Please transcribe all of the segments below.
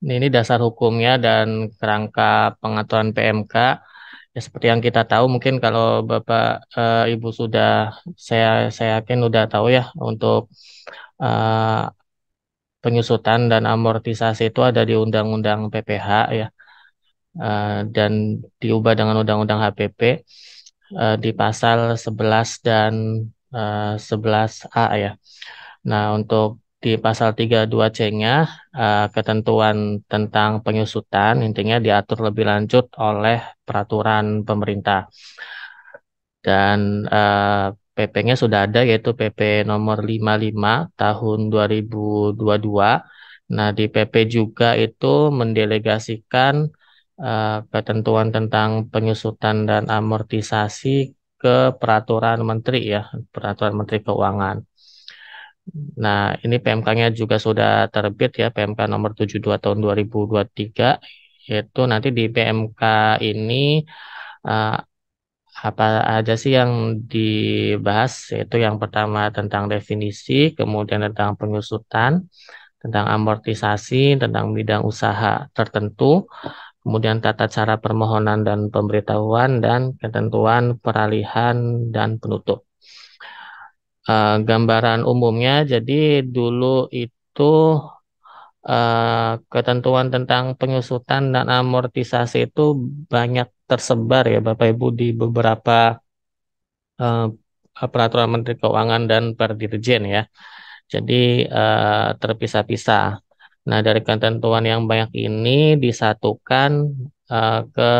Ini dasar hukumnya dan kerangka pengaturan PMK. Ya, seperti yang kita tahu, mungkin kalau Bapak Ibu sudah, saya yakin udah tahu ya, untuk eh, penyusutan dan amortisasi itu ada di Undang-Undang PPH ya, dan diubah dengan Undang-Undang HPP di pasal 11 dan 11A ya. Nah, untuk di pasal 32C-nya, ketentuan tentang penyusutan intinya diatur lebih lanjut oleh peraturan pemerintah. Dan PP-nya sudah ada, yaitu PP nomor 55 tahun 2022. Nah, di PP juga itu mendelegasikan ketentuan tentang penyusutan dan amortisasi ke peraturan menteri ya, peraturan menteri keuangan. Nah, ini PMK-nya juga sudah terbit ya, PMK nomor 72 tahun 2023. Yaitu nanti di PMK ini eh, apa aja sih yang dibahas? Yaitu yang pertama tentang definisi, kemudian tentang penyusutan, tentang amortisasi, tentang bidang usaha tertentu, kemudian tata cara permohonan dan pemberitahuan, dan ketentuan peralihan dan penutup. Gambaran umumnya, jadi dulu itu ketentuan tentang penyusutan dan amortisasi itu banyak tersebar ya Bapak Ibu di beberapa peraturan Menteri Keuangan dan per Dirjen ya. Jadi terpisah-pisah. Nah, dari ketentuan yang banyak ini disatukan ke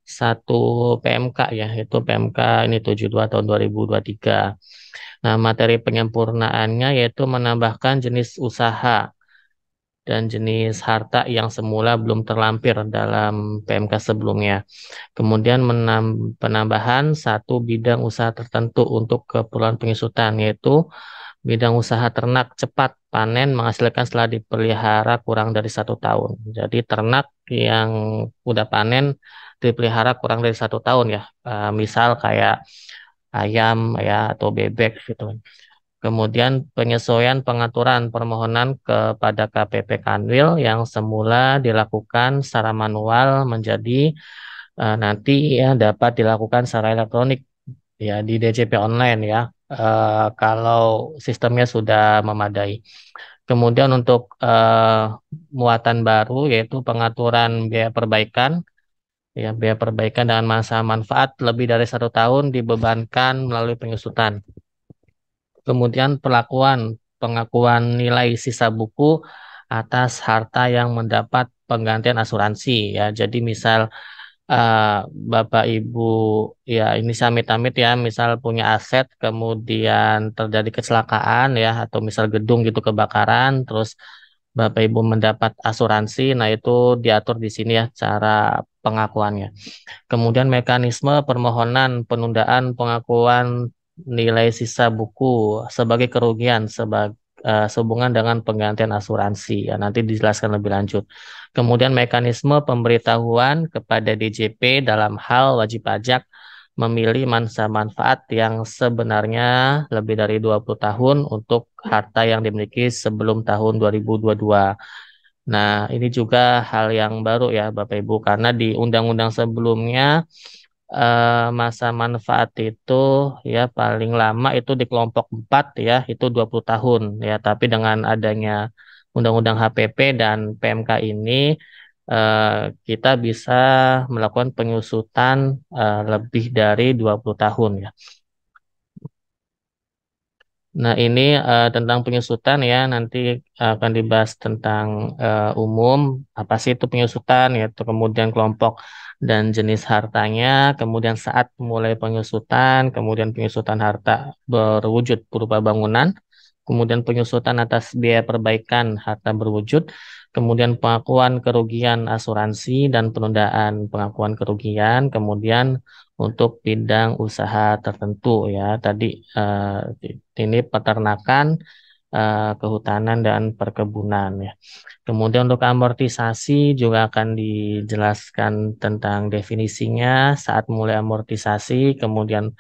satu PMK ya, itu PMK ini 72 tahun 2023. Nah, materi penyempurnaannya yaitu menambahkan jenis usaha dan jenis harta yang semula belum terlampir dalam PMK sebelumnya. Kemudian penambahan satu bidang usaha tertentu untuk keperluan penyusutan, yaitu bidang usaha ternak cepat panen menghasilkan setelah dipelihara kurang dari 1 tahun. Jadi ternak yang udah panen dipelihara kurang dari 1 tahun ya. Misal kayak ayam ya atau bebek gitu. Kemudian penyesuaian pengaturan permohonan kepada KPP Kanwil yang semula dilakukan secara manual menjadi nanti ya dapat dilakukan secara elektronik ya di DJP online ya, kalau sistemnya sudah memadai. Kemudian untuk muatan baru yaitu pengaturan biaya perbaikan ya, biaya perbaikan dengan masa manfaat lebih dari 1 tahun dibebankan melalui penyusutan. Kemudian pengakuan nilai sisa buku atas harta yang mendapat penggantian asuransi ya. Jadi misal Bapak Ibu ya, ini amit-amit ya, misal punya aset kemudian terjadi kecelakaan ya, atau misal gedung gitu kebakaran, terus Bapak Ibu mendapat asuransi, nah itu diatur di sini ya cara pengakuannya. Kemudian mekanisme permohonan penundaan pengakuan nilai sisa buku sebagai kerugian sehubungan dengan penggantian asuransi. Ya, nanti dijelaskan lebih lanjut. Kemudian mekanisme pemberitahuan kepada DJP dalam hal wajib pajak memilih masa manfaat yang sebenarnya lebih dari 20 tahun untuk harta yang dimiliki sebelum tahun 2022. Nah, ini juga hal yang baru ya Bapak Ibu, karena di undang-undang sebelumnya masa manfaat itu ya paling lama itu di kelompok 4 ya, itu 20 tahun ya, tapi dengan adanya Undang-Undang HPP dan PMK ini eh, kita bisa melakukan penyusutan lebih dari 20 tahun ya. Nah, ini tentang penyusutan ya, nanti akan dibahas tentang umum, apa sih itu penyusutan, yaitu kemudian kelompok dan jenis hartanya, kemudian saat mulai penyusutan, kemudian penyusutan harta berwujud berupa bangunan, kemudian penyusutan atas biaya perbaikan harta berwujud, kemudian pengakuan kerugian asuransi dan penundaan pengakuan kerugian, kemudian untuk bidang usaha tertentu ya. Tadi ini peternakan, kehutanan dan perkebunan ya. Kemudian untuk amortisasi juga akan dijelaskan tentang definisinya, saat mulai amortisasi, kemudian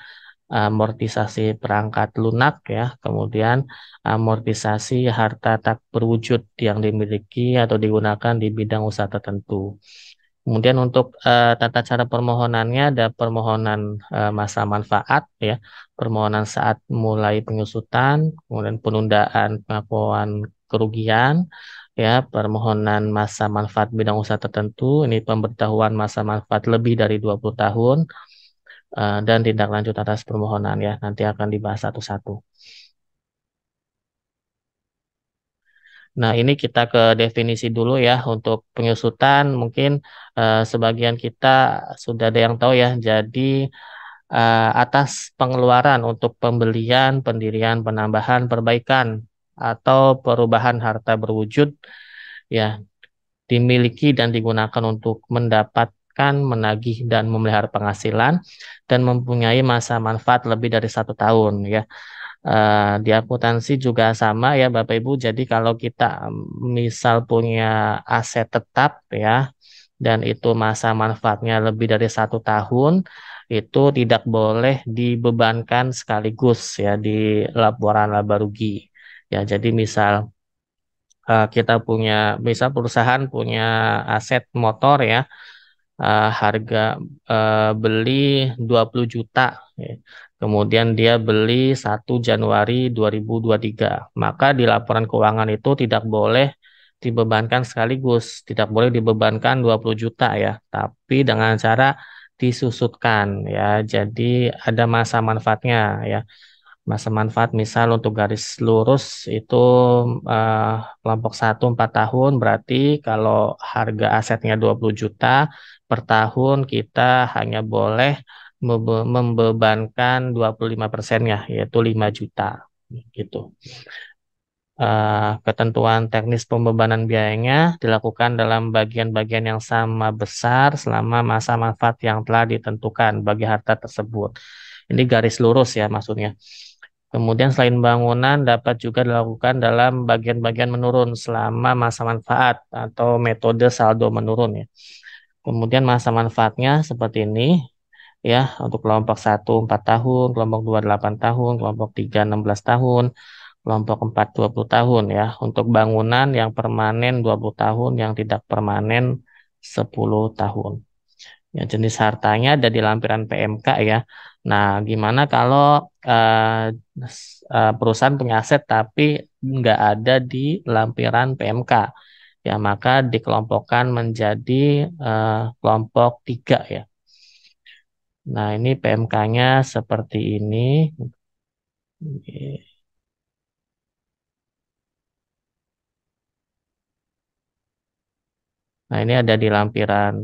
amortisasi perangkat lunak ya, kemudian amortisasi harta tak berwujud yang dimiliki atau digunakan di bidang usaha tertentu. Kemudian untuk tata cara permohonannya ada permohonan masa manfaat ya, permohonan saat mulai pengusutan, kemudian penundaan pengakuan kerugian ya, permohonan masa manfaat bidang usaha tertentu, ini pemberitahuan masa manfaat lebih dari 20 tahun dan tindak lanjut atas permohonan ya, nanti akan dibahas satu-satu. Nah, ini kita ke definisi dulu ya untuk pengusutan. Mungkin sebagian kita sudah ada yang tahu ya. Jadi atas pengeluaran untuk pembelian, pendirian, penambahan, perbaikan atau perubahan harta berwujud ya dimiliki dan digunakan untuk mendapatkan, menagih dan memelihara penghasilan dan mempunyai masa manfaat lebih dari 1 tahun ya. Di akuntansi juga sama ya Bapak Ibu. Jadi kalau kita misal punya aset tetap ya dan itu masa manfaatnya lebih dari 1 tahun, itu tidak boleh dibebankan sekaligus ya di laporan laba rugi. Ya, jadi misal kita punya, misal perusahaan punya aset motor ya, harga beli 20 juta. Ya. Kemudian dia beli 1 Januari 2023. Maka di laporan keuangan itu tidak boleh dibebankan sekaligus, tidak boleh dibebankan 20 juta ya, tapi dengan cara disusutkan ya. Jadi ada masa manfaatnya ya. Masa manfaat misal untuk garis lurus itu eh, kelompok 1 4 tahun, berarti kalau harga asetnya 20 juta per tahun kita hanya boleh membebankan 25%-nya yaitu 5 juta gitu. Ketentuan teknis pembebanan biayanya dilakukan dalam bagian-bagian yang sama besar selama masa manfaat yang telah ditentukan bagi harta tersebut. Ini garis lurus ya maksudnya. Kemudian selain bangunan dapat juga dilakukan dalam bagian-bagian menurun selama masa manfaat atau metode saldo menurun ya. Kemudian masa manfaatnya seperti ini ya, untuk kelompok 1 4 tahun, kelompok 2 8 tahun, kelompok 3 16 tahun, kelompok 4 20 tahun ya. Untuk bangunan yang permanen 20 tahun, yang tidak permanen 10 tahun. Ya, jenis hartanya ada di lampiran PMK ya. Nah, gimana kalau perusahaan punya aset tapi nggak ada di lampiran PMK? Ya, maka dikelompokkan menjadi kelompok 3 ya. Nah, ini PMK-nya seperti ini. Nah, ini ada di lampiran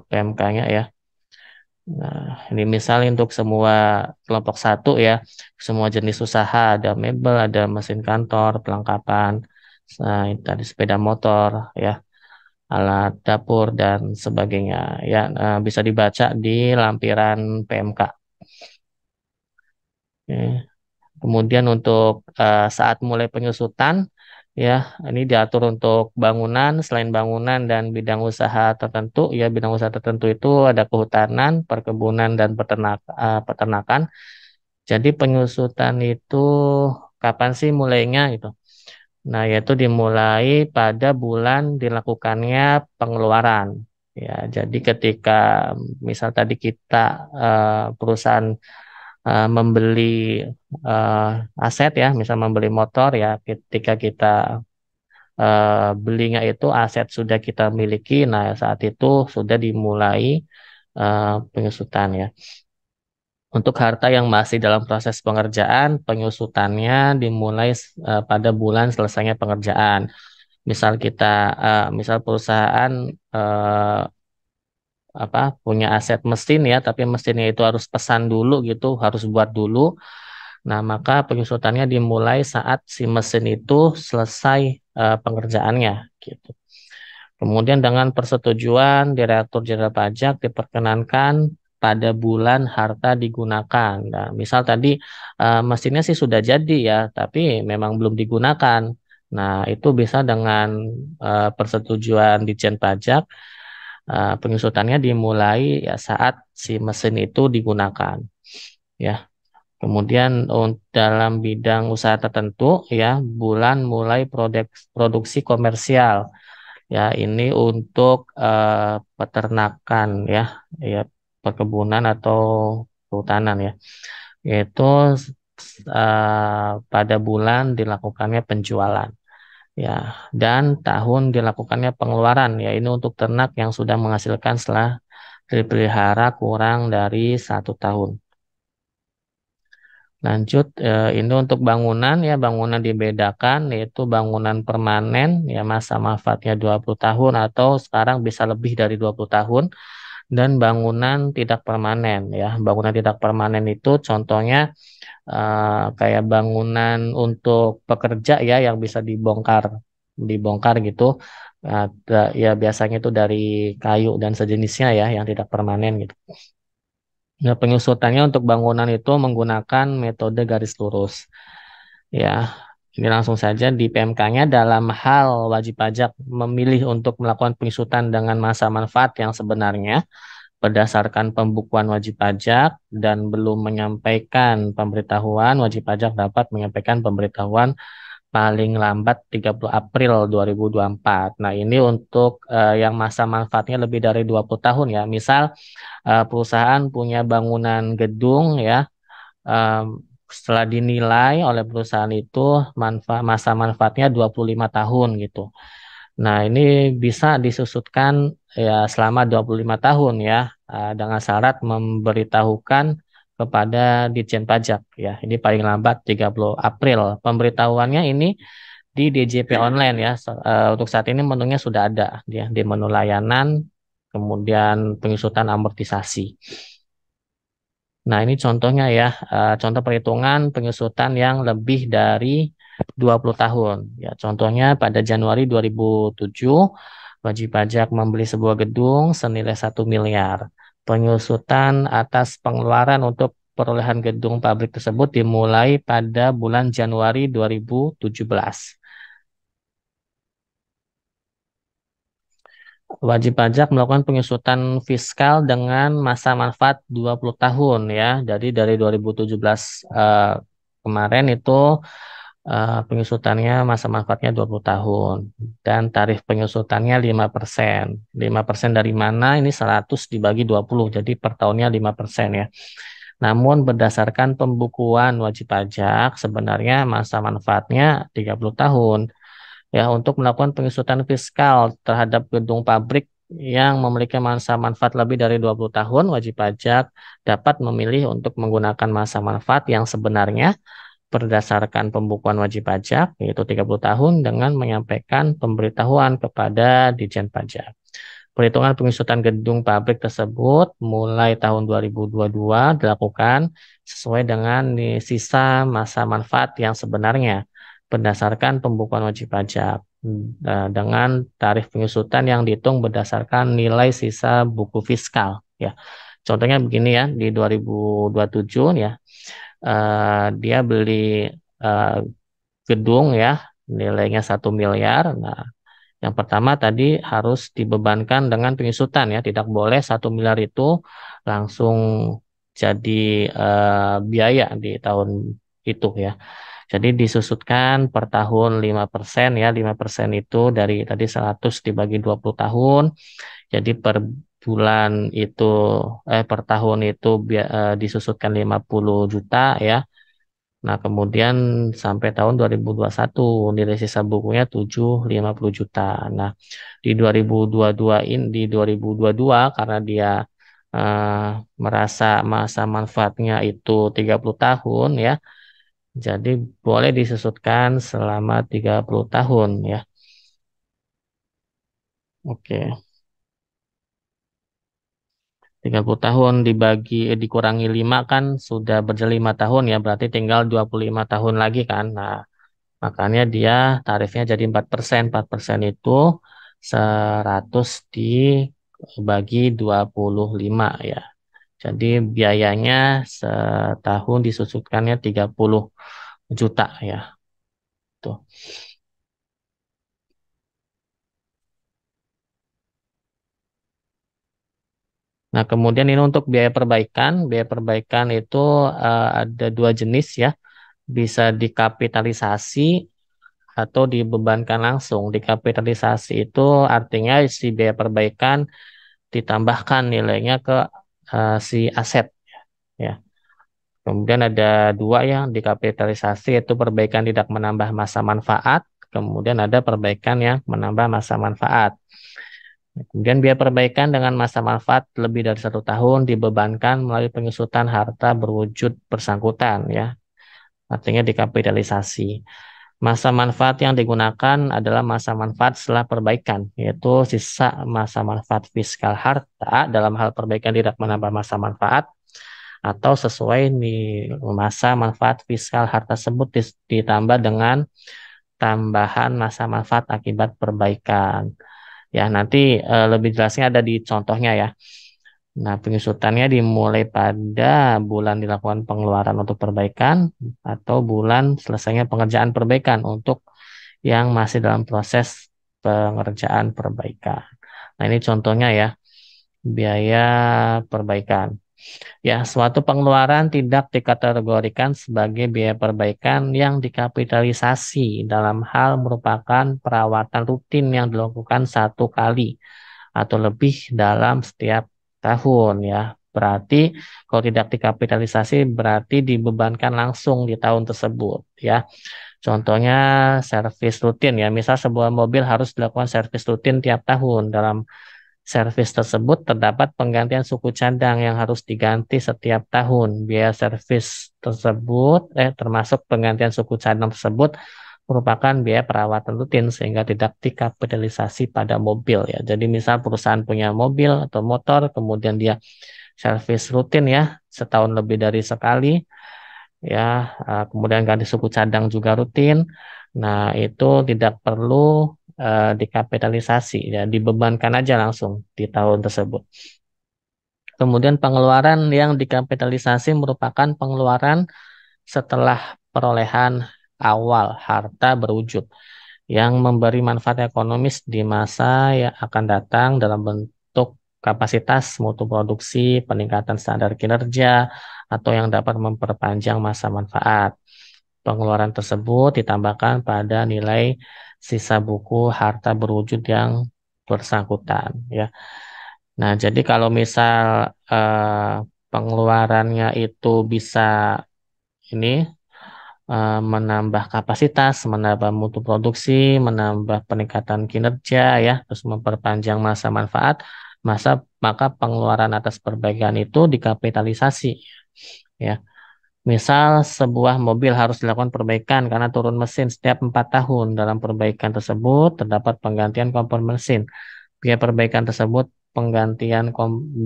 PMK-nya ya. Nah, ini misalnya untuk semua kelompok 1 ya, semua jenis usaha, ada mebel, ada mesin kantor, perlengkapan, nah, ini tadi sepeda motor ya, alat dapur dan sebagainya ya, bisa dibaca di lampiran PMK. Oke. Kemudian untuk saat mulai penyusutan ya, ini diatur untuk bangunan, selain bangunan dan bidang usaha tertentu ya, bidang usaha tertentu itu ada kehutanan, perkebunan dan peternakan. Jadi penyusutan itu kapan sih mulainya gitu? Nah, yaitu dimulai pada bulan dilakukannya pengeluaran. Ya, jadi ketika misal tadi kita perusahaan membeli aset ya, misal membeli motor ya, ketika kita belinya itu aset sudah kita miliki, nah saat itu sudah dimulai penyusutan ya. Untuk harta yang masih dalam proses pengerjaan, penyusutannya dimulai pada bulan selesainya pengerjaan. Misal kita, misal perusahaan apa punya aset mesin ya, tapi mesinnya itu harus pesan dulu gitu, harus buat dulu. Nah, maka penyusutannya dimulai saat si mesin itu selesai pengerjaannya gitu. Kemudian dengan persetujuan Direktur Jenderal Pajak diperkenankan pada bulan harta digunakan. Nah, misal tadi mesinnya sih sudah jadi ya, tapi memang belum digunakan. Nah, itu bisa dengan persetujuan Ditjen Pajak, penyusutannya dimulai ya saat si mesin itu digunakan. ya. Kemudian dalam bidang usaha tertentu ya, bulan mulai produksi komersial. Ya, ini untuk peternakan ya, ya perkebunan atau kehutanan ya. Yaitu pada bulan dilakukannya penjualan. Ya, dan tahun dilakukannya pengeluaran ya, ini untuk ternak yang sudah menghasilkan setelah dipelihara kurang dari 1 tahun. Lanjut, ini untuk bangunan ya, bangunan dibedakan yaitu bangunan permanen ya, masa manfaatnya 20 tahun atau sekarang bisa lebih dari 20 tahun, dan bangunan tidak permanen ya. Bangunan tidak permanen itu contohnya kayak bangunan untuk pekerja ya, yang bisa dibongkar gitu. Ya biasanya itu dari kayu dan sejenisnya ya, yang tidak permanen gitu. Nah, penyusutannya untuk bangunan itu menggunakan metode garis lurus. Ya, ini langsung saja di PMK-nya dalam hal wajib pajak memilih untuk melakukan penyusutan dengan masa manfaat yang sebenarnya berdasarkan pembukuan wajib pajak dan belum menyampaikan pemberitahuan, wajib pajak dapat menyampaikan pemberitahuan paling lambat 30 April 2024. Nah, ini untuk yang masa manfaatnya lebih dari 20 tahun ya. Misal perusahaan punya bangunan gedung ya, em, setelah dinilai oleh perusahaan itu masa manfaatnya 25 tahun gitu. Nah, ini bisa disusutkan ya selama 25 tahun ya, dengan syarat memberitahukan kepada Ditjen Pajak ya. Ini paling lambat 30 April. Pemberitahuannya ini di DJP online ya. Untuk saat ini menunya sudah ada ya, di menu layanan, kemudian penyusutan amortisasi. Nah, ini contohnya ya, contoh perhitungan penyusutan yang lebih dari 20 tahun. Ya, contohnya pada Januari 2007, wajib pajak membeli sebuah gedung senilai 1 miliar. Penyusutan atas pengeluaran untuk perolehan gedung pabrik tersebut dimulai pada bulan Januari 2017. Wajib pajak melakukan penyusutan fiskal dengan masa manfaat 20 tahun ya. Jadi dari 2017 kemarin itu penyusutannya masa manfaatnya 20 tahun dan tarif penyusutannya 5%. 5% dari mana? Ini 100 dibagi 20, jadi per tahunnya 5% ya. Namun berdasarkan pembukuan wajib pajak sebenarnya masa manfaatnya 30 tahun. Ya, untuk melakukan pengusutan fiskal terhadap gedung pabrik yang memiliki masa manfaat lebih dari 20 tahun, wajib pajak dapat memilih untuk menggunakan masa manfaat yang sebenarnya berdasarkan pembukuan wajib pajak, yaitu 30 tahun, dengan menyampaikan pemberitahuan kepada Ditjen Pajak. Perhitungan pengusutan gedung pabrik tersebut mulai tahun 2022 dilakukan sesuai dengan sisa masa manfaat yang sebenarnya berdasarkan pembukuan wajib pajak, dengan tarif penyusutan yang dihitung berdasarkan nilai sisa buku fiskal ya. Contohnya begini ya, di 2027 ya, dia beli eh, gedung ya, nilainya 1 miliar. Nah, yang pertama tadi harus dibebankan dengan penyusutan ya, tidak boleh 1 miliar itu langsung jadi biaya di tahun itu ya. Jadi disusutkan per tahun 5% ya, 5% itu dari tadi 100 dibagi 20 tahun. Jadi per bulan itu per tahun itu disusutkan 50 juta ya. Nah, kemudian sampai tahun 2021 nilai sisa bukunya 750 juta. Nah, di 2022 ini di 2022 karena dia eh, merasa masa manfaatnya itu 30 tahun ya. Jadi boleh disusutkan selama 30 tahun ya. Oke. 30 tahun dikurangi 5 kan sudah berjalan 5 tahun ya, berarti tinggal 25 tahun lagi kan. Nah, makanya dia tarifnya jadi 4%. 4% itu 100 dibagi 25 ya. Jadi biayanya setahun disusutkannya 30 juta ya. Tuh. Nah, kemudian ini untuk biaya perbaikan. Biaya perbaikan itu ada dua jenis ya. Bisa dikapitalisasi atau dibebankan langsung. Dikapitalisasi itu artinya si biaya perbaikan ditambahkan nilainya ke si aset ya. Kemudian ada dua yang dikapitalisasi yaitu perbaikan tidak menambah masa manfaat, kemudian ada perbaikan yang menambah masa manfaat. Kemudian biaya perbaikan dengan masa manfaat lebih dari 1 tahun dibebankan melalui pengusutan harta berwujud bersangkutan ya, artinya dikapitalisasi. Masa manfaat yang digunakan adalah masa manfaat setelah perbaikan, yaitu sisa masa manfaat fiskal harta dalam hal perbaikan tidak menambah masa manfaat atau sesuai di masa manfaat fiskal harta tersebut ditambah dengan tambahan masa manfaat akibat perbaikan. Ya, nanti lebih jelasnya ada di contohnya ya. Nah, pengusutannya dimulai pada bulan dilakukan pengeluaran untuk perbaikan atau bulan selesainya pengerjaan perbaikan untuk yang masih dalam proses pengerjaan perbaikan. Nah, ini contohnya ya, biaya perbaikan. Ya, suatu pengeluaran tidak dikategorikan sebagai biaya perbaikan yang dikapitalisasi dalam hal merupakan perawatan rutin yang dilakukan 1 kali atau lebih dalam setiap tahun ya. Berarti kalau tidak dikapitalisasi berarti dibebankan langsung di tahun tersebut ya. Contohnya servis rutin ya. Misal sebuah mobil harus dilakukan servis rutin tiap tahun. Dalam servis tersebut terdapat penggantian suku cadang yang harus diganti setiap tahun. Biaya servis tersebut termasuk penggantian suku cadang tersebut merupakan biaya perawatan rutin sehingga tidak dikapitalisasi pada mobil ya. Jadi misal perusahaan punya mobil atau motor kemudian dia servis rutin ya setahun lebih dari sekali ya, kemudian ganti suku cadang juga rutin. Nah, itu tidak perlu dikapitalisasi ya, dibebankan aja langsung di tahun tersebut. Kemudian pengeluaran yang dikapitalisasi merupakan pengeluaran setelah perolehan awal harta berwujud yang memberi manfaat ekonomis di masa yang akan datang dalam bentuk kapasitas mutu produksi, peningkatan standar kinerja, atau yang dapat memperpanjang masa manfaat. Pengeluaran tersebut ditambahkan pada nilai sisa buku harta berwujud yang bersangkutan ya. Nah, jadi kalau misal pengeluarannya itu bisa ini menambah kapasitas, menambah mutu produksi, menambah peningkatan kinerja ya, terus memperpanjang masa manfaat, maka pengeluaran atas perbaikan itu dikapitalisasi ya. Misal sebuah mobil harus dilakukan perbaikan karena turun mesin setiap 4 tahun. Dalam perbaikan tersebut terdapat penggantian komponen mesin. Biaya perbaikan tersebut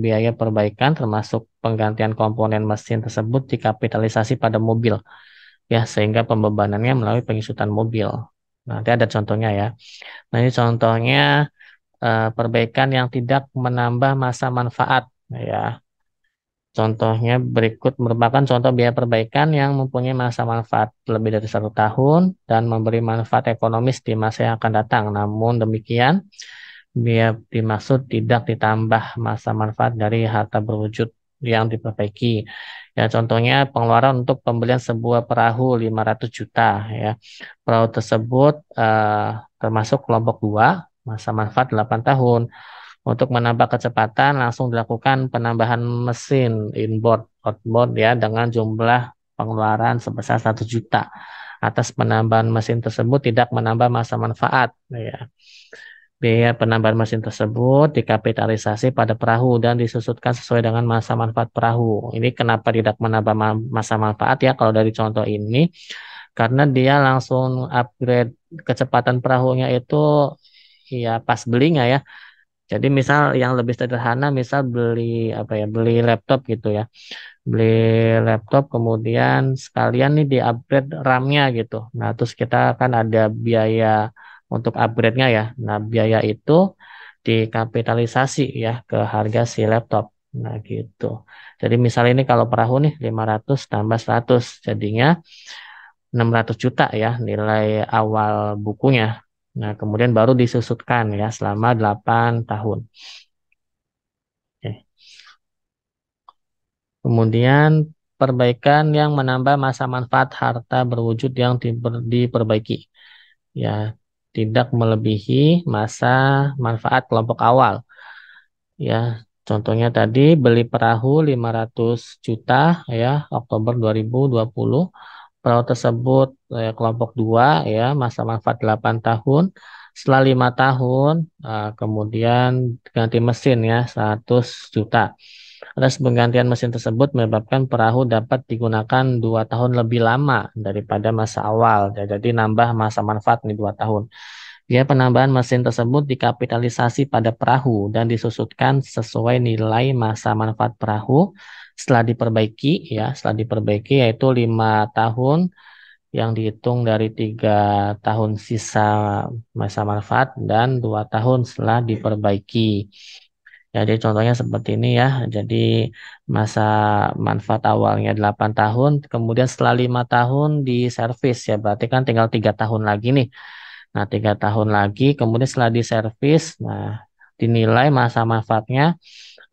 biaya perbaikan termasuk penggantian komponen mesin tersebut dikapitalisasi pada mobil ya sehingga pembebanannya melalui pengisutan mobil. Nanti ada contohnya ya. Nah, ini contohnya perbaikan yang tidak menambah masa manfaat ya. Contohnya berikut merupakan contoh biaya perbaikan yang mempunyai masa manfaat lebih dari 1 tahun dan memberi manfaat ekonomis di masa yang akan datang. Namun demikian, biaya dimaksud tidak ditambah masa manfaat dari harta berwujud yang diperbaiki. Ya, contohnya pengeluaran untuk pembelian sebuah perahu 500 juta ya. Perahu tersebut termasuk kelompok 2, masa manfaat 8 tahun. Untuk menambah kecepatan langsung dilakukan penambahan mesin inboard, outboard ya dengan jumlah pengeluaran sebesar 1 juta. Atas penambahan mesin tersebut tidak menambah masa manfaat ya. Biaya penambahan mesin tersebut dikapitalisasi pada perahu dan disusutkan sesuai dengan masa manfaat perahu. Ini kenapa tidak menambah masa manfaat ya kalau dari contoh ini? Karena dia langsung upgrade kecepatan perahunya itu ya pas belinya ya. Jadi misal yang lebih sederhana, misal beli apa ya, beli laptop gitu ya, beli laptop kemudian sekalian nih di upgrade RAM-nya gitu. Nah terus kita kan ada biaya untuk upgrade-nya ya. Nah biaya itu dikapitalisasi ya ke harga si laptop. Nah gitu. Jadi misal ini kalau perahu nih 500 tambah 100 jadinya 600 juta ya nilai awal bukunya. Nah, kemudian baru disusutkan ya selama 8 tahun. Oke. Kemudian perbaikan yang menambah masa manfaat harta berwujud yang diperbaiki. Ya, tidak melebihi masa manfaat kelompok awal. Ya, contohnya tadi beli perahu 500 juta ya, Oktober 2020. Perahu tersebut kelompok 2 ya, masa manfaat 8 tahun. Setelah 5 tahun, kemudian ganti mesin ya, 100 juta. Atas penggantian mesin tersebut menyebabkan perahu dapat digunakan 2 tahun lebih lama daripada masa awal. Jadi nambah masa manfaat nih 2 tahun. Biaya penambahan mesin tersebut dikapitalisasi pada perahu dan disusutkan sesuai nilai masa manfaat perahu setelah diperbaiki ya, setelah diperbaiki yaitu 5 tahun yang dihitung dari 3 tahun sisa masa manfaat dan 2 tahun setelah diperbaiki. Jadi contohnya seperti ini ya. Jadi masa manfaat awalnya 8 tahun, kemudian setelah 5 tahun di servis ya, berarti kan tinggal 3 tahun lagi nih. Nah, 3 tahun lagi, kemudian setelah diservis, nah dinilai masa manfaatnya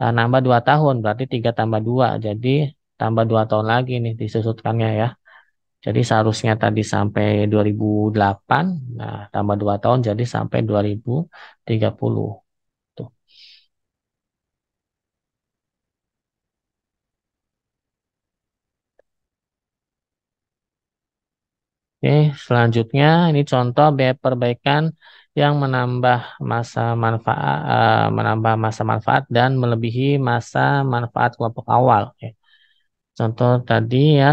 nambah 2 tahun, berarti 3 tambah 2, jadi tambah 2 tahun lagi nih disusutkannya ya. Jadi seharusnya tadi sampai 2008, nah tambah 2 tahun jadi sampai 2030. Tuh. Oke, selanjutnya ini contoh biaya perbaikan yang menambah masa manfaat dan melebihi masa manfaat kelompok awal. Oke. Contoh tadi ya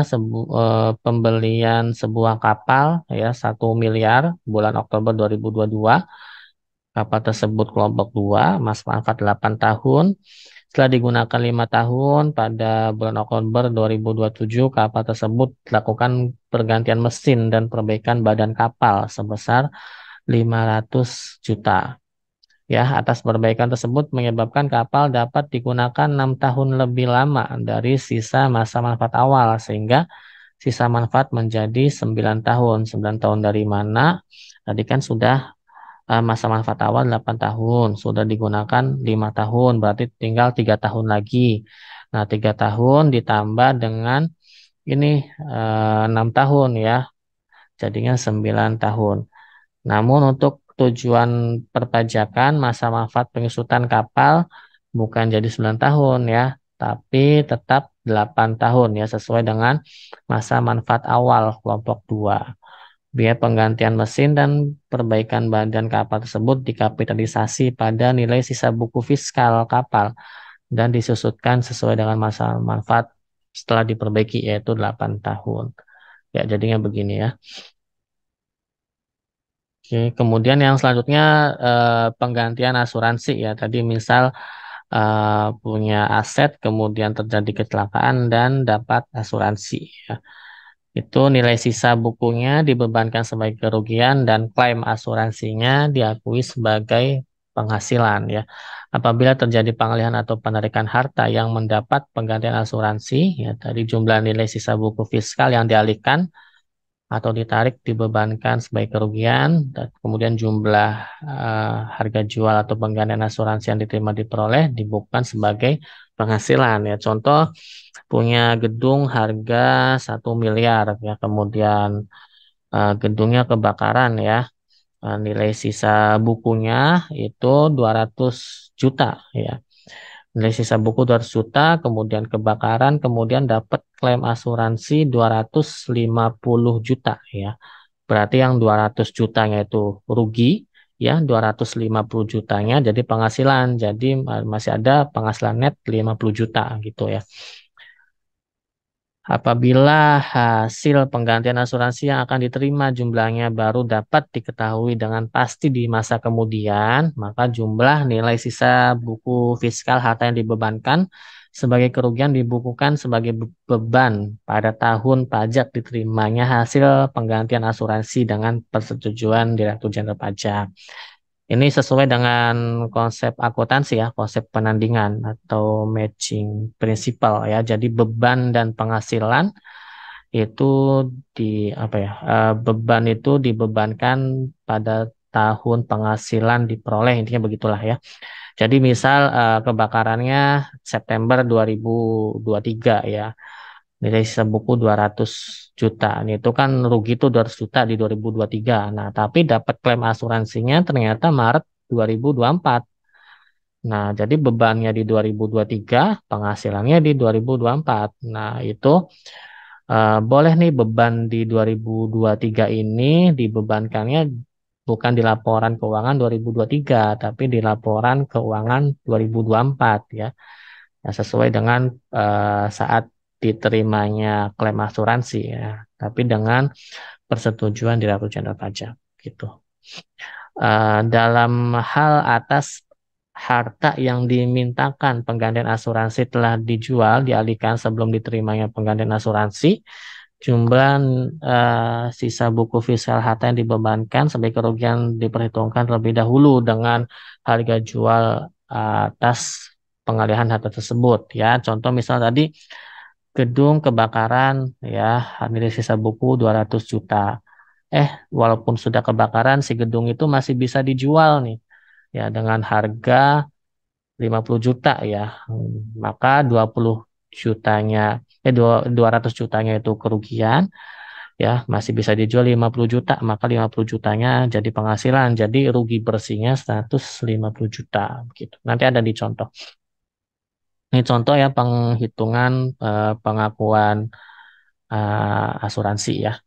pembelian sebuah kapal ya 1 miliar bulan Oktober 2022. Kapal tersebut kelompok 2, masa manfaat 8 tahun. Setelah digunakan 5 tahun, pada bulan Oktober 2027, kapal tersebut dilakukan pergantian mesin dan perbaikan badan kapal sebesar 500 juta. Ya, atas perbaikan tersebut menyebabkan kapal dapat digunakan 6 tahun lebih lama dari sisa masa manfaat awal, sehingga sisa manfaat menjadi 9 tahun. 9 tahun dari mana? Tadi kan sudah masa manfaat awal 8 tahun, sudah digunakan 5 tahun, berarti tinggal 3 tahun lagi. Nah, 3 tahun ditambah dengan ini 6 tahun ya, jadinya 9 tahun. Namun untuk tujuan perpajakan masa manfaat penyusutan kapal bukan jadi 9 tahun ya, tapi tetap 8 tahun ya, sesuai dengan masa manfaat awal kelompok 2. Biaya penggantian mesin dan perbaikan badan kapal tersebut dikapitalisasi pada nilai sisa buku fiskal kapal dan disusutkan sesuai dengan masa manfaat setelah diperbaiki yaitu 8 tahun. Ya, jadinya begini ya. Oke, kemudian yang selanjutnya penggantian asuransi ya. Tadi misal punya aset kemudian terjadi kecelakaan dan dapat asuransi ya. Itu nilai sisa bukunya dibebankan sebagai kerugian dan klaim asuransinya diakui sebagai penghasilan ya. Apabila terjadi pengalihan atau penarikan harta yang mendapat penggantian asuransi ya, tadi jumlah nilai sisa buku fiskal yang dialihkan atau ditarik dibebankan sebagai kerugian dan kemudian jumlah harga jual atau penggantian asuransi yang diterima diperoleh dibukukan sebagai penghasilan ya. Contoh punya gedung harga 1 miliar ya, kemudian gedungnya kebakaran ya. Nilai sisa bukunya itu 200 juta ya. Nilai sisa buku 200 juta, kemudian kebakaran, kemudian dapat klaim asuransi 250 juta ya. Berarti yang 200 jutanya itu rugi ya, 250 jutanya jadi penghasilan. Jadi masih ada penghasilan net 50 juta gitu ya. Apabila hasil penggantian asuransi yang akan diterima jumlahnya baru dapat diketahui dengan pasti di masa kemudian, maka jumlah nilai sisa buku fiskal harta yang dibebankan sebagai kerugian dibukukan sebagai beban pada tahun pajak diterimanya hasil penggantian asuransi dengan persetujuan Direktur Jenderal Pajak. Ini sesuai dengan konsep akuntansi ya, konsep penandingan atau matching principle ya. Jadi beban dan penghasilan itu di apa ya? Beban itu dibebankan pada tahun penghasilan diperoleh, intinya begitulah ya. Jadi misal kebakarannya September 2023 ya, nilai sisa buku 200 juta. Ini itu kan rugi itu 200 juta di 2023. Nah, tapi dapat klaim asuransinya ternyata Maret 2024. Nah, jadi bebannya di 2023, penghasilannya di 2024. Nah, itu boleh nih beban di 2023 ini dibebankannya bukan di laporan keuangan 2023, tapi di laporan keuangan 2024 ya. Ya, sesuai dengan saat diterimanya klaim asuransi ya, tapi dengan persetujuan Direktur Jenderal Pajak gitu. Dalam hal atas harta yang dimintakan penggantian asuransi telah dijual, dialihkan sebelum diterimanya penggantian asuransi, jumlah sisa buku fiskal harta yang dibebankan sebagai kerugian diperhitungkan terlebih dahulu dengan harga jual atas pengalihan harta tersebut ya. Contoh misal tadi gedung kebakaran ya, nilai sisa buku 200 juta. Walaupun sudah kebakaran, si gedung itu masih bisa dijual nih ya dengan harga 50 juta ya. Maka 20 jutanya 200 jutanya itu kerugian ya, masih bisa dijual 50 juta, maka 50 jutanya jadi penghasilan. Jadi rugi bersihnya 150 juta gitu. Nanti ada di contoh. Ini contoh ya penghitungan pengakuan asuransi ya.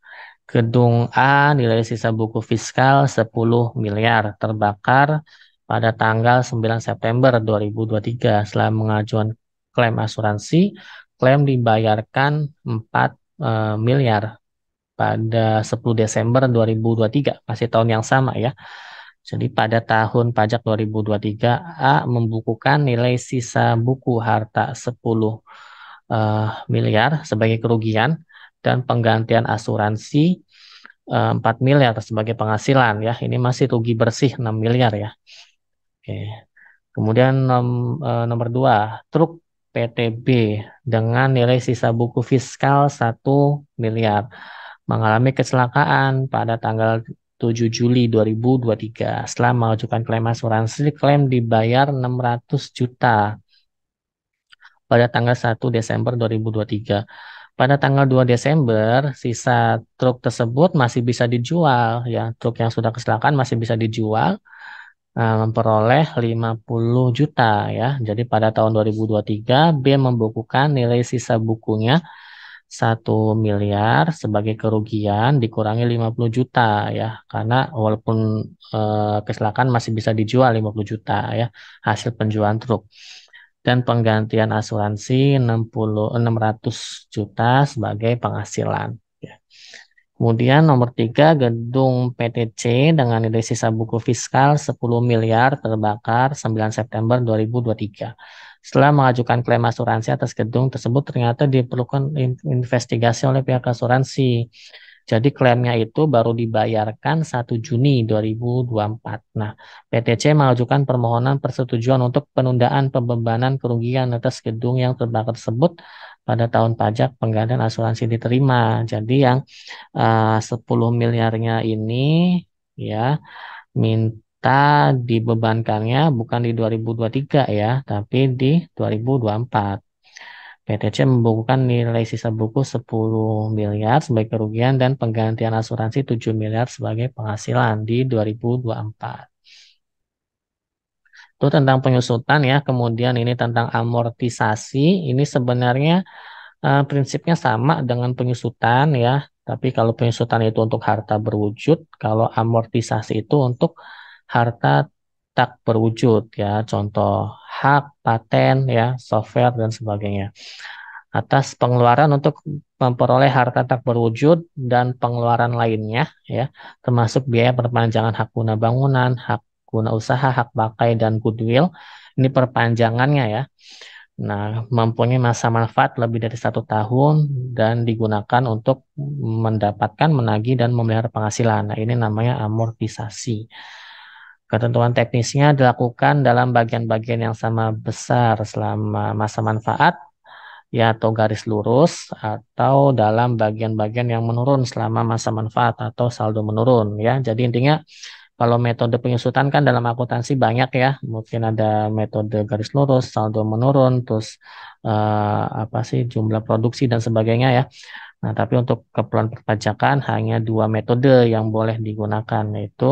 Gedung A nilai sisa buku fiskal 10 miliar terbakar pada tanggal 9 September 2023. Setelah mengajukan klaim asuransi, klaim dibayarkan 4 miliar pada 10 Desember 2023, masih tahun yang sama ya. Jadi pada tahun pajak 2023, A membukukan nilai sisa buku harta 10 miliar sebagai kerugian dan penggantian asuransi 4 miliar sebagai penghasilan ya. Ini masih rugi bersih 6 miliar ya. Oke. Kemudian nomor 2, truk PTB dengan nilai sisa buku fiskal 1 miliar mengalami kecelakaan pada tanggal 7 Juli 2023. Setelah mengajukan klaim asuransi, klaim dibayar 600 juta pada tanggal 1 Desember 2023. Pada tanggal 2 Desember, sisa truk tersebut masih bisa dijual. Ya, truk yang sudah kecelakaan masih bisa dijual, memperoleh 50 juta ya. Jadi pada tahun 2023, B membukukan nilai sisa bukunya 1 miliar sebagai kerugian dikurangi 50 juta ya. Karena walaupun kecelakaan masih bisa dijual 50 juta ya, hasil penjualan truk. Dan penggantian asuransi 600 juta sebagai penghasilan. Ya. Kemudian nomor 3, gedung PTC dengan nilai sisa buku fiskal 10 miliar terbakar 9 September 2023. Setelah mengajukan klaim asuransi atas gedung tersebut, ternyata diperlukan investigasi oleh pihak asuransi. Jadi klaimnya itu baru dibayarkan 1 Juni 2024. Nah, PTC mengajukan permohonan persetujuan untuk penundaan pembebanan kerugian atas gedung yang terbakar tersebut pada tahun pajak penggantian asuransi diterima. Jadi yang 10 miliarnya ini ya minta dibebankannya bukan di 2023 ya, tapi di 2024. PTC membukukan nilai sisa buku 10 miliar sebagai kerugian dan penggantian asuransi 7 miliar sebagai penghasilan di 2024. Itu tentang penyusutan ya. Kemudian ini tentang amortisasi. Ini sebenarnya prinsipnya sama dengan penyusutan ya. Tapi kalau penyusutan itu untuk harta berwujud, kalau amortisasi itu untuk harta tak berwujud ya. Contoh hak, paten ya, software dan sebagainya. Atas pengeluaran untuk memperoleh harta tak berwujud dan pengeluaran lainnya ya, termasuk biaya perpanjangan hak guna bangunan, hak guna usaha, hak pakai dan goodwill. Ini perpanjangannya ya. Nah, mempunyai masa manfaat lebih dari 1 tahun dan digunakan untuk mendapatkan, menagih dan memelihara penghasilan. Nah, ini namanya amortisasi. Ketentuan teknisnya dilakukan dalam bagian-bagian yang sama besar selama masa manfaat ya, atau garis lurus, atau dalam bagian-bagian yang menurun selama masa manfaat atau saldo menurun ya. Jadi intinya Kalau metode penyusutan kan dalam akuntansi banyak ya, mungkin ada metode garis lurus, saldo menurun, terus apa sih jumlah produksi dan sebagainya ya. Nah, tapi untuk keperluan perpajakan hanya dua metode yang boleh digunakan, yaitu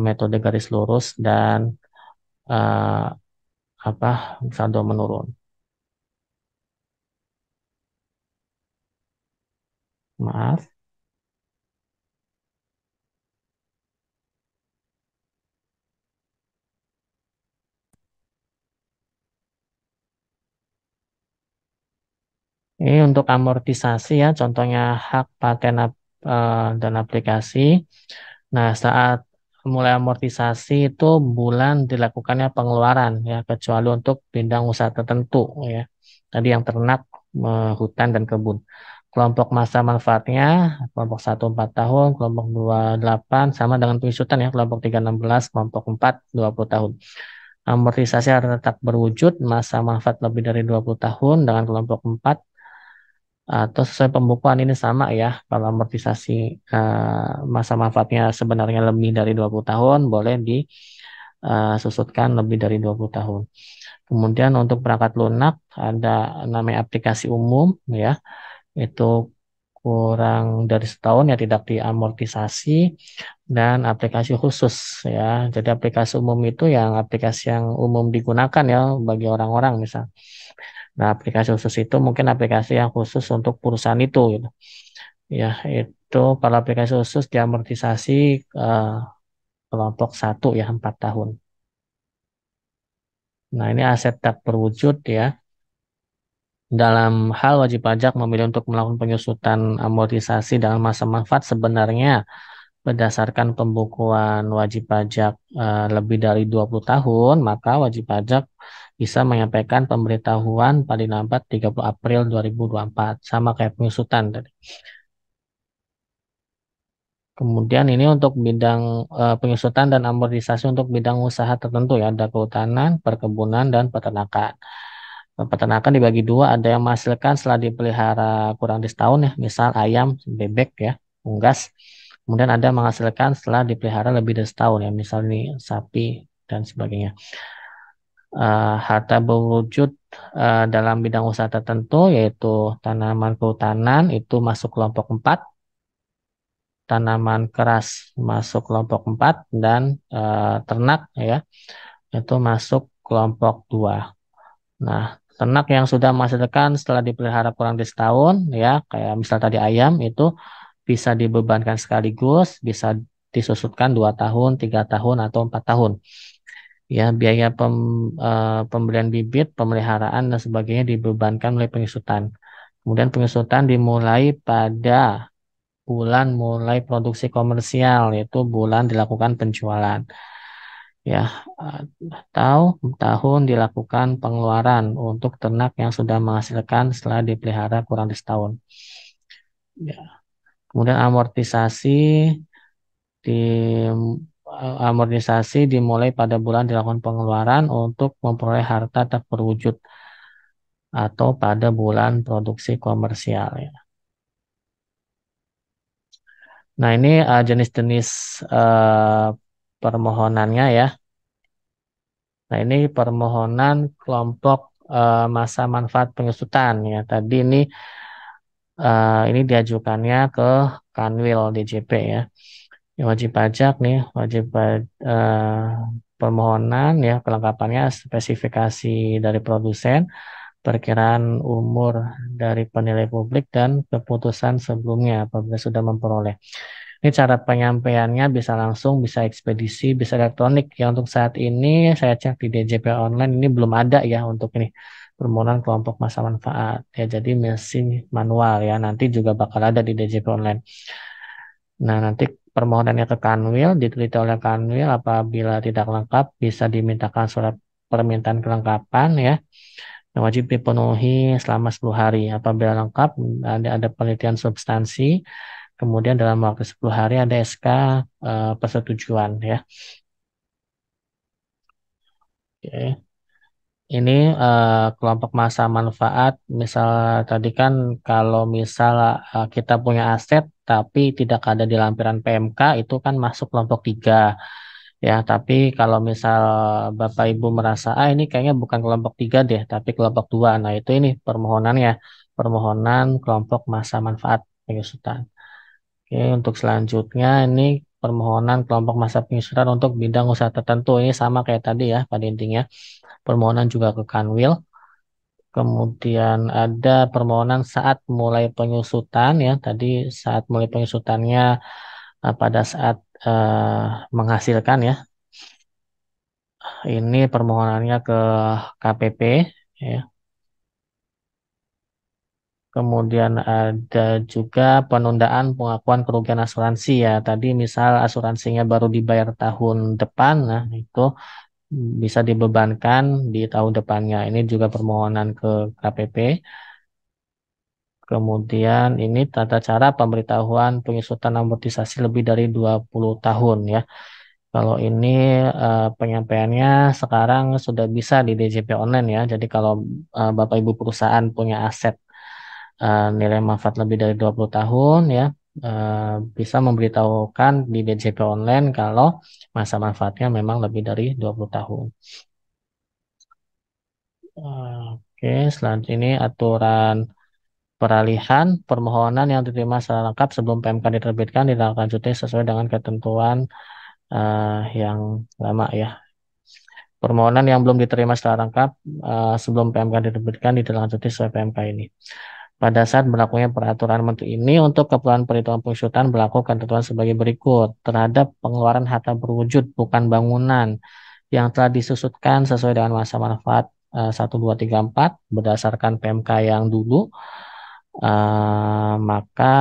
metode garis lurus dan eh, apa saldo menurun. Maaf. Ini untuk amortisasi ya, contohnya hak paten dan aplikasi. Nah, saat mulai amortisasi itu bulan dilakukannya pengeluaran ya, kecuali untuk bidang usaha tertentu ya. Tadi yang ternak, hutan dan kebun. Kelompok masa manfaatnya, kelompok 1 4 tahun, kelompok 2 8 sama dengan penyusutan ya, kelompok 3 16, kelompok 4 20 tahun. Amortisasi harus tetap berwujud, masa manfaat lebih dari 20 tahun dengan kelompok 4 atau sesuai pembukuan ini sama ya. Kalau amortisasi masa manfaatnya sebenarnya lebih dari 20 tahun, boleh disusutkan lebih dari 20 tahun. Kemudian untuk perangkat lunak ada namanya aplikasi umum ya, itu kurang dari setahun ya tidak diamortisasi, dan aplikasi khusus ya. Jadi aplikasi umum itu yang aplikasi yang umum digunakan ya bagi orang-orang misal. Nah, aplikasi khusus itu mungkin aplikasi yang khusus untuk perusahaan itu gitu. Ya, itu kalau aplikasi khusus diamortisasi eh, kelompok 1 ya 4 tahun. Nah, ini aset tak berwujud ya. Dalam hal wajib pajak memilih untuk melakukan penyusutan amortisasi dalam masa manfaat sebenarnya berdasarkan pembukuan wajib pajak lebih dari 20 tahun, maka wajib pajak bisa menyampaikan pemberitahuan paling lambat 30 April 2024, sama kayak penyusutan tadi. Kemudian ini untuk bidang penyusutan dan amortisasi untuk bidang usaha tertentu ya, ada kehutanan, perkebunan, dan peternakan. Peternakan dibagi dua, ada yang menghasilkan setelah dipelihara kurang dari setahun ya, misal ayam, bebek ya, unggas. Kemudian ada yang menghasilkan setelah dipelihara lebih dari setahun ya, misal nih sapi dan sebagainya. Harta berwujud dalam bidang usaha tertentu yaitu tanaman kehutanan itu masuk kelompok 4, tanaman keras masuk kelompok 4, dan ternak ya itu masuk kelompok 2. Nah, ternak yang sudah menghasilkan setelah dipelihara kurang dari setahun ya, kayak misal tadi ayam itu bisa dibebankan sekaligus, bisa disusutkan 2 tahun, 3 tahun, atau 4 tahun. Ya, biaya pembelian bibit, pemeliharaan dan sebagainya dibebankan oleh penyusutan. Kemudian penyusutan dimulai pada bulan mulai produksi komersial, yaitu bulan dilakukan penjualan. Ya, atau tahun dilakukan pengeluaran untuk ternak yang sudah menghasilkan setelah dipelihara kurang dari setahun. Ya. Kemudian amortisasi dimulai pada bulan dilakukan pengeluaran untuk memperoleh harta tak berwujud atau pada bulan produksi komersial ya. Nah, ini jenis-jenis eh, permohonannya ya. Nah, ini permohonan kelompok masa manfaat penyusutan ya. Tadi ini diajukannya ke Kanwil DJP ya. Yang wajib pajak nih, permohonan ya, kelengkapannya spesifikasi dari produsen, perkiraan umur dari penilai publik, dan keputusan sebelumnya apabila sudah memperoleh. Ini cara penyampaiannya bisa langsung, bisa ekspedisi, bisa elektronik. Ya, untuk saat ini saya cek di DJP online ini belum ada ya untuk ini permohonan kelompok masa manfaat. Ya, jadi masih manual ya. Nanti juga bakal ada di DJP online. Nah, nanti permohonannya ke Kanwil, diteliti oleh Kanwil, apabila tidak lengkap bisa dimintakan surat permintaan kelengkapan ya. Yang wajib dipenuhi selama 10 hari. Apabila lengkap, ada penelitian substansi, kemudian dalam waktu 10 hari ada SK persetujuan ya. Oke. Ini kelompok masa manfaat, misal tadi kan kalau misal kita punya aset tapi tidak ada di lampiran PMK itu kan masuk kelompok 3. Ya, tapi kalau misal Bapak Ibu merasa, ini kayaknya bukan kelompok 3 deh, tapi kelompok 2. Nah, itu ini permohonannya, permohonan kelompok masa manfaat penyusutan. Oke, untuk selanjutnya ini permohonan kelompok masa penyusutan untuk bidang usaha tertentu. Ini sama kayak tadi ya, pada intinya. Permohonan juga ke Kanwil. Kemudian ada permohonan saat mulai penyusutan ya. Tadi saat mulai penyusutannya pada saat menghasilkan ya. Ini permohonannya ke KPP ya. Kemudian ada juga penundaan pengakuan kerugian asuransi ya. Tadi misal asuransinya baru dibayar tahun depan, nah itu bisa dibebankan di tahun depannya. Ini juga permohonan ke KPP. Kemudian ini tata cara pemberitahuan penyusutan amortisasi lebih dari 20 tahun ya. Kalau ini penyampaiannya sekarang sudah bisa di DJP online ya. Jadi kalau Bapak Ibu perusahaan punya aset nilai manfaat lebih dari 20 tahun ya, bisa memberitahukan di DJP online kalau masa manfaatnya memang lebih dari 20 tahun. Oke, selanjutnya ini aturan peralihan permohonan yang diterima secara lengkap sebelum PMK diterbitkan ditindaklanjuti sesuai dengan ketentuan yang lama ya. Permohonan yang belum diterima secara lengkap sebelum PMK diterbitkan ditindaklanjuti sesuai PMK ini. Pada saat berlakunya peraturan menteri ini untuk keperluan perhitungan penyusutan berlaku ketentuan sebagai berikut terhadap pengeluaran harta berwujud bukan bangunan yang telah disusutkan sesuai dengan masa manfaat 1, 2, 3, 4 berdasarkan PMK yang dulu maka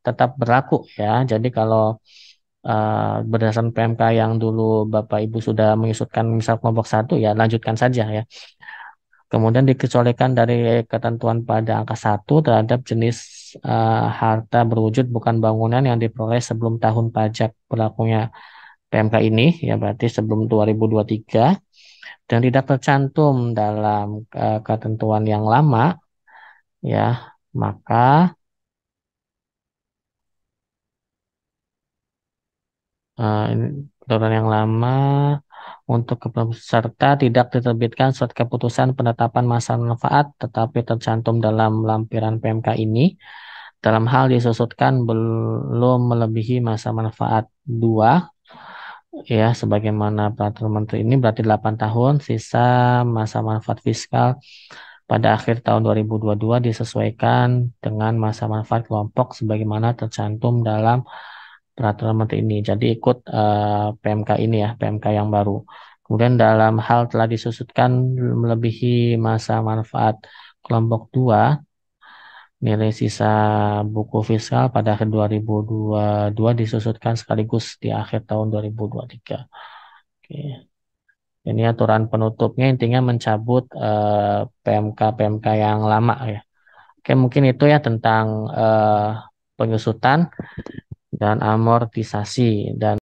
tetap berlaku ya. Jadi kalau berdasarkan PMK yang dulu Bapak Ibu sudah menyusutkan misal kelompok 1 ya lanjutkan saja ya. Kemudian dikecualikan dari ketentuan pada angka 1 terhadap jenis harta berwujud bukan bangunan yang diperoleh sebelum tahun pajak berlakunya PMK ini ya berarti sebelum 2023 dan tidak tercantum dalam ketentuan yang lama ya maka ini ketentuan yang lama untuk peserta tidak diterbitkan surat keputusan penetapan masa manfaat tetapi tercantum dalam lampiran PMK ini dalam hal disusutkan belum melebihi masa manfaat 2 ya sebagaimana peraturan menteri ini berarti 8 tahun sisa masa manfaat fiskal pada akhir tahun 2022 disesuaikan dengan masa manfaat kelompok sebagaimana tercantum dalam peraturan menteri ini. Jadi ikut PMK ini ya, PMK yang baru. Kemudian dalam hal telah disusutkan melebihi masa manfaat kelompok 2 nilai sisa buku fiskal pada akhir 2022 disusutkan sekaligus di akhir tahun 2023. Oke. Ini aturan penutupnya intinya mencabut PMK-PMK yang lama ya. Oke, mungkin itu ya tentang penyusutan dan amortisasi dan